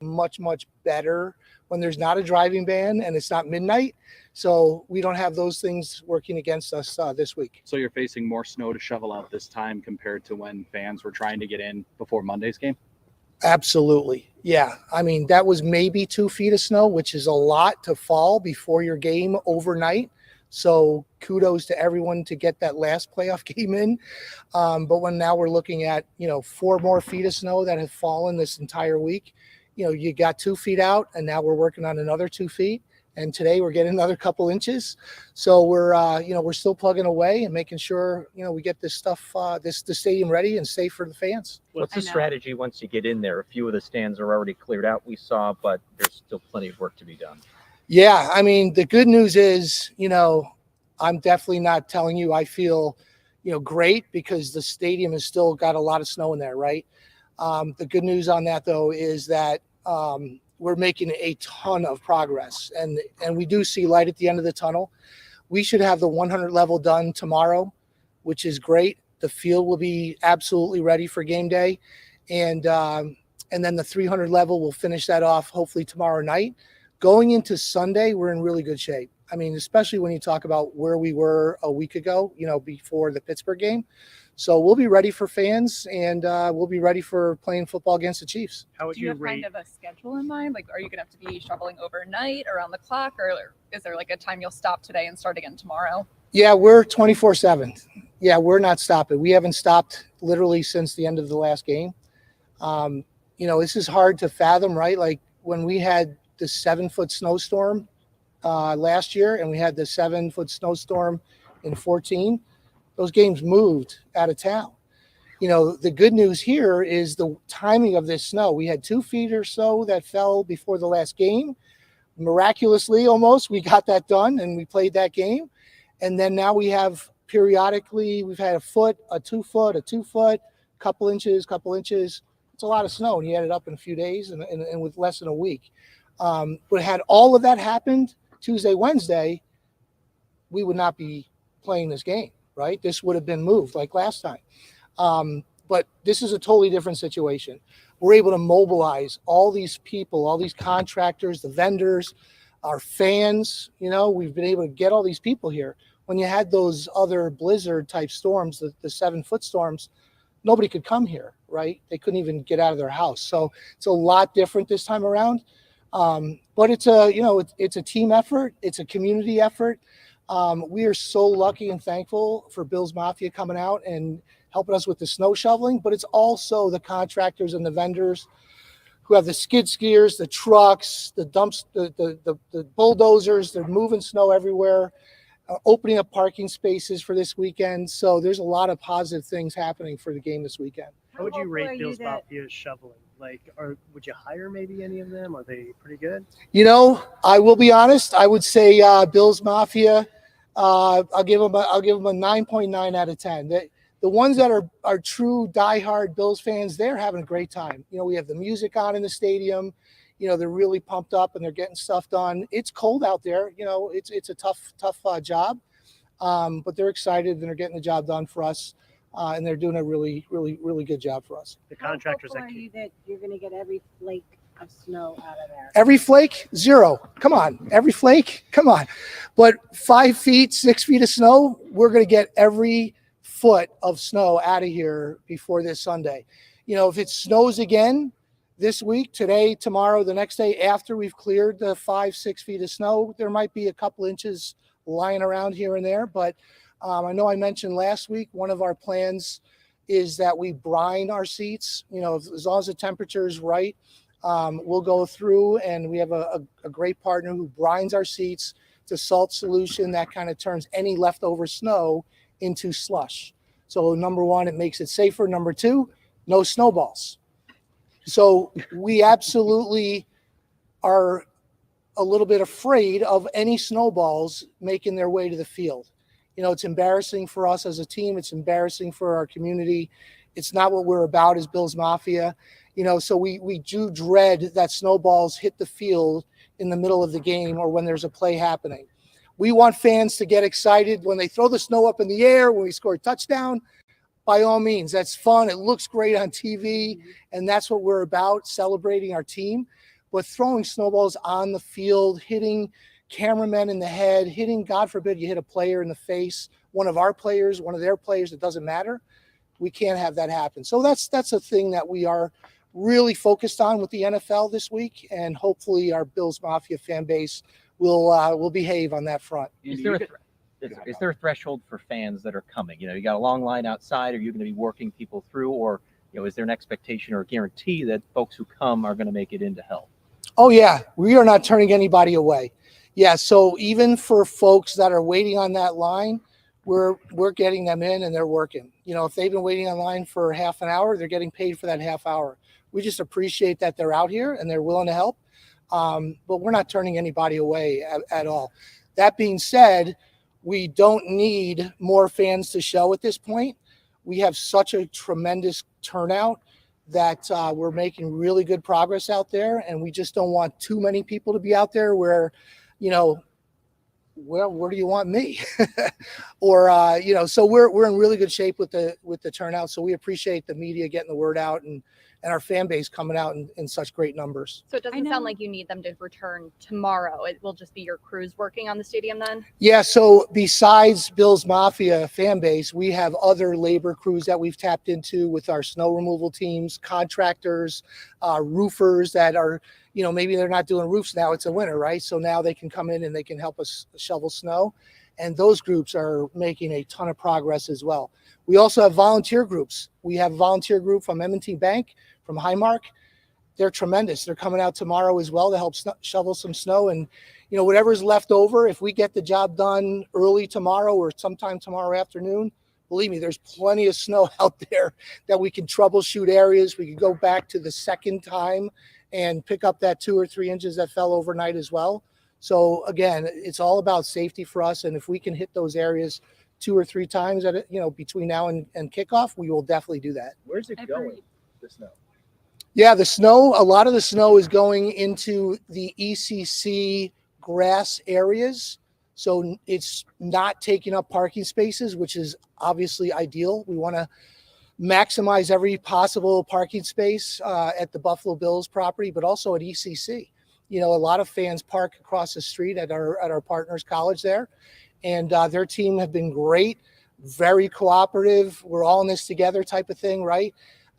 much, much better when there's not a driving ban and it's not midnight. So we don't have those things working against us this week. So you're facing more snow to shovel out this time compared to when fans were trying to get in before Monday's game? Absolutely. Yeah. I mean, that was maybe 2 feet of snow, which is a lot to fall before your game overnight. So kudos to everyone to get that last playoff game in. But when now we're looking at, 4 more feet of snow that have fallen this entire week, you got 2 feet out and now we're working on another 2 feet. And today we're getting another couple inches. So we're still plugging away and making sure, we get this stuff, the stadium ready and safe for the fans. What's the strategy once you get in there? A few of the stands are already cleared out, we saw, but there's still plenty of work to be done. Yeah. I mean, the good news is, I'm definitely not telling you I feel, great because the stadium has still got a lot of snow in there, right? The good news on that, though, is that we're making a ton of progress, and we do see light at the end of the tunnel. We should have the 100 level done tomorrow, which is great. The field will be absolutely ready for game day, and then the 300 level will finish that off hopefully tomorrow night. Going into Sunday, we're in really good shape. I mean, especially when you talk about where we were a week ago, before the Pittsburgh game. So we'll be ready for fans, and we'll be ready for playing football against the Chiefs. How would Do you have kind of a schedule in mind? Like, are you going to have to be shoveling overnight, around the clock, or is there like a time you'll stop today and start again tomorrow? Yeah, we're 24/7. Yeah, we're not stopping. We haven't stopped literally since the end of the last game. This is hard to fathom, right? Like when we had the 7-foot snowstorm last year and we had the 7-foot snowstorm in 14, those games moved out of town. The good news here is the timing of this snow. We had 2 feet or so that fell before the last game. Miraculously, almost, we got that done and we played that game. And then now we have periodically, we've had a foot, a 2 foot, a 2 foot, couple inches. It's a lot of snow, and you add it up in a few days and with less than a week. But had all of that happened Tuesday, Wednesday, we would not be playing this game, right? This would have been moved like last time. But this is a totally different situation. We're able to mobilize all these people, all these contractors, the vendors, our fans. We've been able to get all these people here. When you had those other blizzard type storms, the 7-foot storms, nobody could come here, right? They couldn't even get out of their house. So it's a lot different this time around. But it's a team effort. It's a community effort. We are so lucky and thankful for Bills Mafia coming out and helping us with the snow shoveling, but it's also the contractors and the vendors who have the skid steers, the trucks, the dumps, the bulldozers. They're moving snow everywhere, opening up parking spaces for this weekend. So there's a lot of positive things happening for the game this weekend. How would you rate Bills Mafia's shoveling? Would you hire maybe any of them? Are they pretty good? I will be honest. I would say Bills Mafia. I'll give them a 9.9 out of 10. The ones that are true diehard Bills fans, they're having a great time. We have the music on in the stadium. They're really pumped up and they're getting stuff done. It's cold out there. It's a tough job, but they're excited and they're getting the job done for us. And they're doing a really, really, really good job for us. The contractors How hopeful are you that you're going to get every flake of snow out of there? Every flake? 0. Come on. Every flake? Come on. But 5 feet, 6 feet of snow, we're going to get every foot of snow out of here before this Sunday. If it snows again this week, today, tomorrow, the next day, after we've cleared the 5-6 feet of snow, there might be a couple inches lying around here and there, but I know I mentioned last week, one of our plans is that we brine our seats. As long as the temperature is right, we'll go through and we have a great partner who brines our seats. It's a salt solution that kind of turns any leftover snow into slush. So number 1, it makes it safer. Number 2, no snowballs. So we absolutely are a little bit afraid of any snowballs making their way to the field. It's embarrassing for us as a team. It's embarrassing for our community. It's not what we're about as Bills Mafia. So we do dread that snowballs hit the field in the middle of the game or when there's a play happening. We want fans to get excited when they throw the snow up in the air, when we score a touchdown. By all means, that's fun. It looks great on TV, and that's what we're about, celebrating our team. but throwing snowballs on the field, hitting cameramen in the head, hitting, God forbid, you hit a player in the face, one of our players, one of their players, it doesn't matter. We can't have that happen. So that's a thing that we are really focused on with the NFL this week, and hopefully our Bills Mafia fan base will behave on that front. Is Andy, there you a could- is there a threshold for fans that are coming? You got a long line outside. Are you going to be working people through, or is there an expectation or a guarantee that folks who come are going to make it into hell? Oh yeah, we are not turning anybody away. Yeah, so even for folks that are waiting on that line, we're getting them in and they're working. If they've been waiting online for half an hour, they're getting paid for that half hour. We just appreciate that they're out here and they're willing to help. But we're not turning anybody away at all. That being said, we don't need more fans to show at this point. We have such a tremendous turnout that we're making really good progress out there, and we just don't want too many people to be out there where, well, where do you want me? Or so we're in really good shape with the turnout. So we appreciate the media getting the word out and our fan base coming out in such great numbers. So it doesn't know. sound like you need them to return tomorrow. It will just be your crews working on the stadium then? Yeah, so besides Bills Mafia fan base, we have other labor crews that we've tapped into with our snow removal teams, contractors, roofers that are, maybe they're not doing roofs now, it's a winter, right? So now they can come in and they can help us shovel snow. And those groups are making a ton of progress as well. We also have volunteer groups. We have a volunteer group from M&T Bank, from Highmark. They're tremendous. They're coming out tomorrow as well to help shovel some snow. And, whatever's left over, if we get the job done early tomorrow or sometime tomorrow afternoon, believe me, there's plenty of snow out there that we can troubleshoot areas. We could go back to the second time and pick up that 2 or 3 inches that fell overnight as well. So again, it's all about safety for us. And if we can hit those areas 2 or 3 times at between now and kickoff, we will definitely do that. Where's it Every- going, the snow? Yeah, the snow, a lot of the snow is going into the ECC grass areas. So it's not taking up parking spaces, which is obviously ideal. We want to maximize every possible parking space at the Buffalo Bills property, but also at ECC. A lot of fans park across the street at our partners college there, and their team have been great, very cooperative. We're all in this together type of thing, right?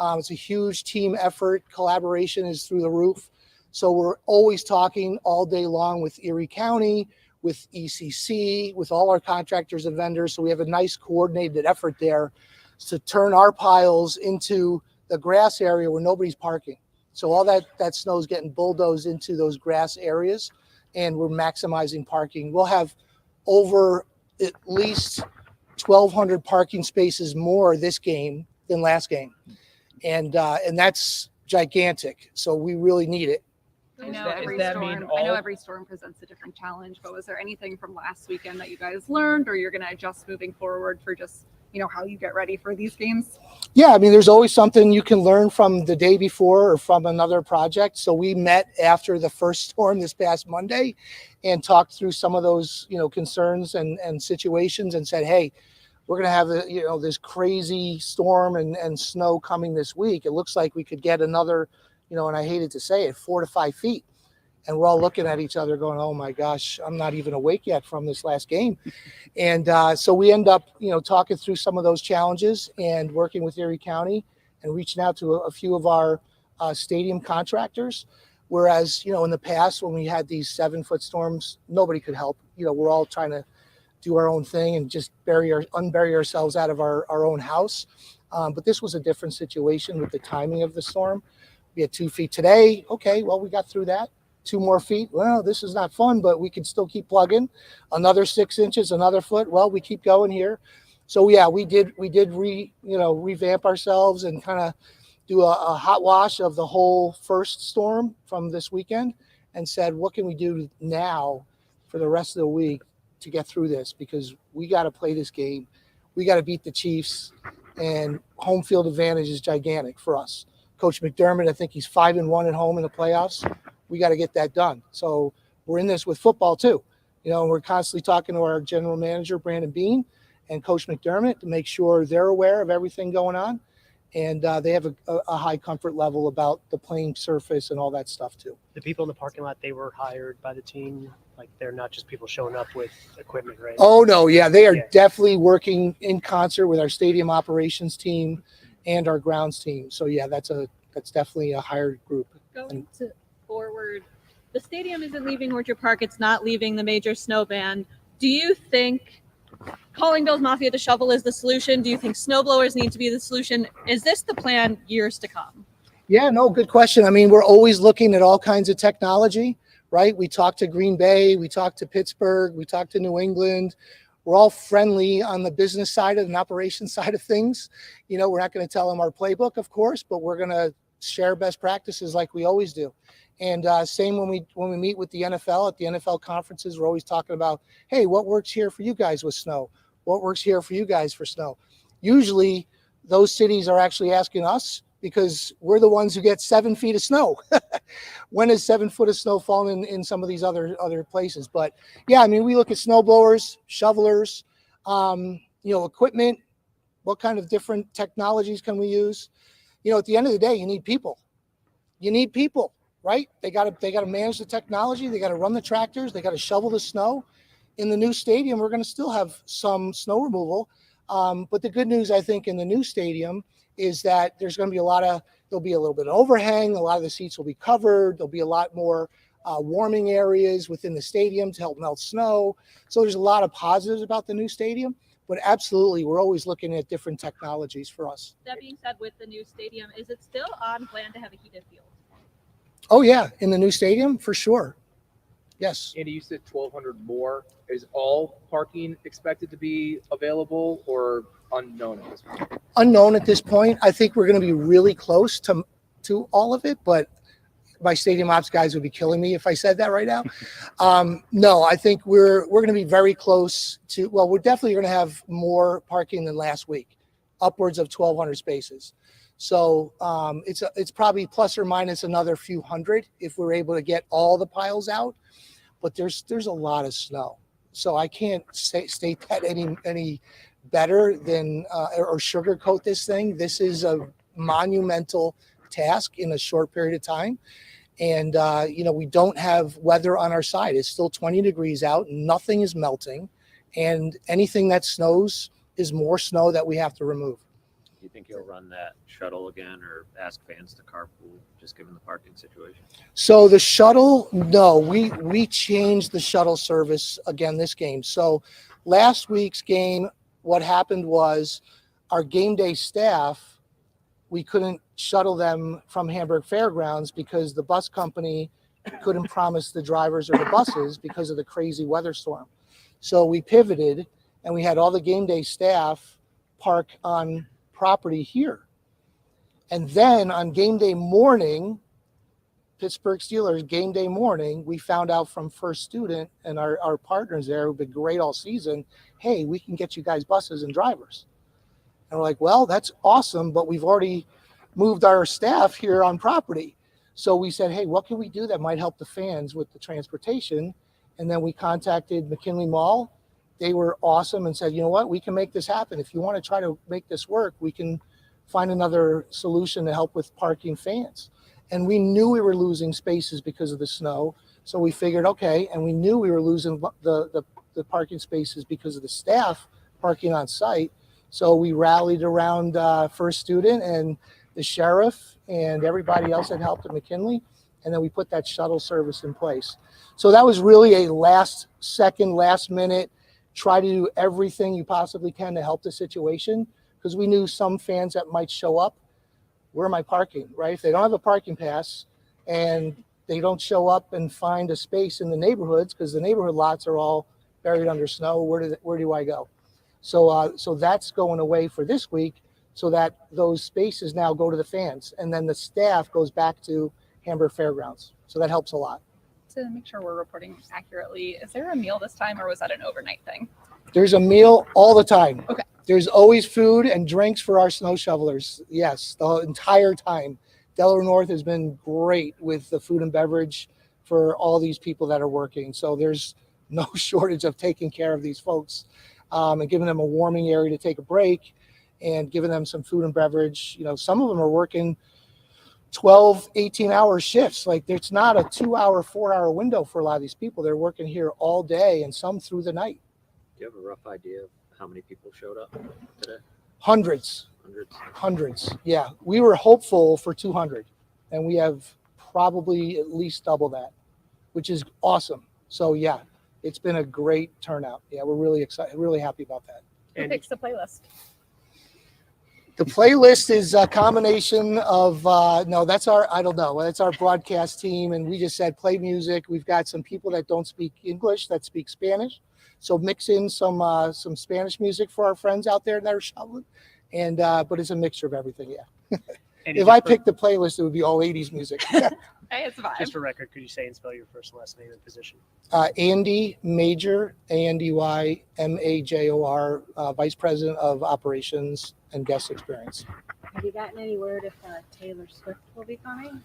It's a huge team effort. Collaboration is through the roof. So we're always talking all day long with Erie County, with ECC, with all our contractors and vendors. So we have a nice coordinated effort there to turn our piles into the grass area where nobody's parking. So all that snow is getting bulldozed into those grass areas, and we're maximizing parking. We'll have over at least 1,200 parking spaces more this game than last game. And that's gigantic. So we really need it. I know Does every that mean storm. I know all- every storm presents a different challenge, but was there anything from last weekend that you guys learned, or you're going to adjust moving forward for just how you get ready for these games? Yeah, I mean, there's always something you can learn from the day before or from another project. So we met after the first storm this past Monday and talked through some of those, concerns and situations and said, hey, we're going to have this crazy storm and snow coming this week. It looks like we could get another, and I hated to say it, 4 to 5 feet. And we're all looking at each other going, oh my gosh, I'm not even awake yet from this last game. And so we end up, talking through some of those challenges and working with Erie County and reaching out to a few of our stadium contractors. Whereas, in the past, when we had these 7-foot storms, nobody could help. We're all trying to do our own thing and just unbury ourselves out of our own house. But this was a different situation with the timing of the storm. We had 2 feet today. Okay, well, we got through that. 2 more feet. Well, this is not fun, but we can still keep plugging. Another 6 inches, another foot. Well, we keep going here. So yeah, we did revamp ourselves and kind of do a hot wash of the whole first storm from this weekend and said, what can we do now for the rest of the week to get through this? Because we got to play this game. We got to beat the Chiefs, and home field advantage is gigantic for us. Coach McDermott, I think he's 5-1 at home in the playoffs. We got to get that done. So we're in this with football too. And we're constantly talking to our general manager, Brandon Bean, and Coach McDermott to make sure they're aware of everything going on. And they have a high comfort level about the playing surface and all that stuff too. The people in the parking lot, they were hired by the team. Like they're not just people showing up with equipment, right? Oh no, yeah, they are Yeah. definitely working in concert with our stadium operations team and our grounds team. So yeah, that's definitely a hired group. Going to forward, the stadium isn't leaving Orchard Park. It's not leaving the major snow ban. Do you think calling Bill's Mafia to shovel is the solution? Do you think snow blowers need to be the solution? Is this the plan years to come? Yeah, no, good question. I mean, we're always looking at all kinds of technology, right? We talked to Green Bay, we talked to Pittsburgh, we talked to New England. We're all friendly on the business side and operations side of things. You know, we're not going to tell them our playbook, of course, but we're going to share best practices like we always do. And same when we meet with the NFL at the NFL conferences, we're always talking about, hey, what works here for you guys with snow? What works here for you guys for snow? Usually those cities are actually asking us because we're the ones who get 7 feet of snow. When is 7 foot of snow falling in some of these other places? But yeah, I mean, we look at snow blowers, shovelers, equipment. What kind of different technologies can we use? You know, at the end of the day, you need people. You need people, right? They got to manage the technology. They got to run the tractors. They got to shovel the snow. In the new stadium, we're going to still have some snow removal. But the good news, I think, in the new stadium is that there's going to be there'll be a little bit of overhang. A lot of the seats will be covered. There'll be a lot more warming areas within the stadium to help melt snow. So there's a lot of positives about the new stadium. But absolutely, we're always looking at different technologies for us. That being said, with the new stadium, is it still on plan to have a heated field? Oh, yeah, in the new stadium, for sure. Yes. Andy, you said 1,200 more. Is all parking expected to be available or unknown at this point? Unknown at this point. I think we're going to be really close to all of it, but my stadium ops guys would be killing me if I said that right now. No, I think we're going to be very close to, well, we're definitely going to have more parking than last week, upwards of 1,200 spaces. So it's probably plus or minus another few hundred if we're able to get all the piles out. But there's a lot of snow, so I can't state that any better than or sugarcoat this thing. This is a monumental task in a short period of time, and we don't have weather on our side. It's still 20 degrees out. Nothing is melting, and anything that snows is more snow that we have to remove. Do you think you'll run that shuttle again or ask fans to carpool, just given the parking situation? So the shuttle, no, we changed the shuttle service again this game. So last week's game, what happened was our game day staff, we couldn't shuttle them from Hamburg Fairgrounds because the bus company couldn't promise the drivers or the buses because of the crazy weather storm. So we pivoted and we had all the game day staff park on property here. And then on game day morning, Pittsburgh Steelers game day morning, we found out from First Student and our partners there who've been great all season, hey, we can get you guys buses and drivers. And we're like, well, that's awesome, but we've already moved our staff here on property. So we said, hey, what can we do that might help the fans with the transportation? And then we contacted McKinley Mall. They were awesome and said, you know what, we can make this happen. If you want to try to make this work, we can find another solution to help with parking fans. And we knew we were losing spaces because of the snow. So we figured, okay, and we knew we were losing the parking spaces because of the staff parking on site. So we rallied around First Student and the sheriff and everybody else that helped at McKinley. And then we put that shuttle service in place. So that was really a last minute, try to do everything you possibly can to help the situation, because we knew some fans that might show up, where am I parking, right? If they don't have a parking pass and they don't show up and find a space in the neighborhoods, because the neighborhood lots are all buried under snow, where do I go? So that's going away for this week, so that those spaces now go to the fans, and then the staff goes back to Hamburg Fairgrounds. So that helps a lot. To make sure we're reporting accurately, is there a meal this time or was that an overnight thing? There's a meal all the time. Okay. There's always food and drinks for our snow shovelers. Yes, the entire time. Delaware North has been great with the food and beverage for all these people that are working. So there's no shortage of taking care of these folks and giving them a warming area to take a break and giving them some food and beverage. You know, some of them are working 12, 18-hour shifts. Like, it's not a 2-hour, 4-hour window for a lot of these people. They're working here all day and some through the night. Do you have a rough idea of how many people showed up today? Hundreds. Hundreds. Yeah, we were hopeful for 200, and we have probably at least double that, which is awesome. So yeah, it's been a great turnout. Yeah, we're really excited, really happy about that. Who picks the playlist? The playlist is a combination of no, that's our, I don't know, that's our broadcast team, and we just said play music. We've got some people that don't speak English that speak Spanish, so mix in some Spanish music for our friends out there that are shoveling, and but it's a mixture of everything. Yeah. And If I picked the playlist, it would be all 80s music. Hey, it's a vibe. just for record, could you say and spell your first and last name and position? Andy Major, ANDY MAJOR, Vice President of Operations and Guest Experience. Have you gotten any word if Taylor Swift will be coming?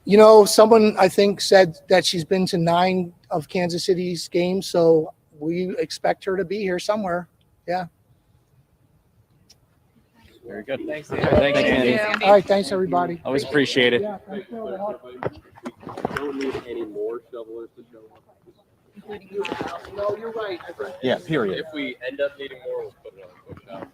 You know, someone I think said that she's been to 9 of Kansas City's games, so we expect her to be here somewhere. Yeah. Very good. Thanks, All Andy. right, thanks, Thank Andy. you, Andy. All right, thanks everybody. Always appreciate it. Yeah, thanks for all the help. Don't need any more shovelers to show up. Including tomorrow. No, you're right. Yeah, period. If we end up needing more, we'll put it on push out.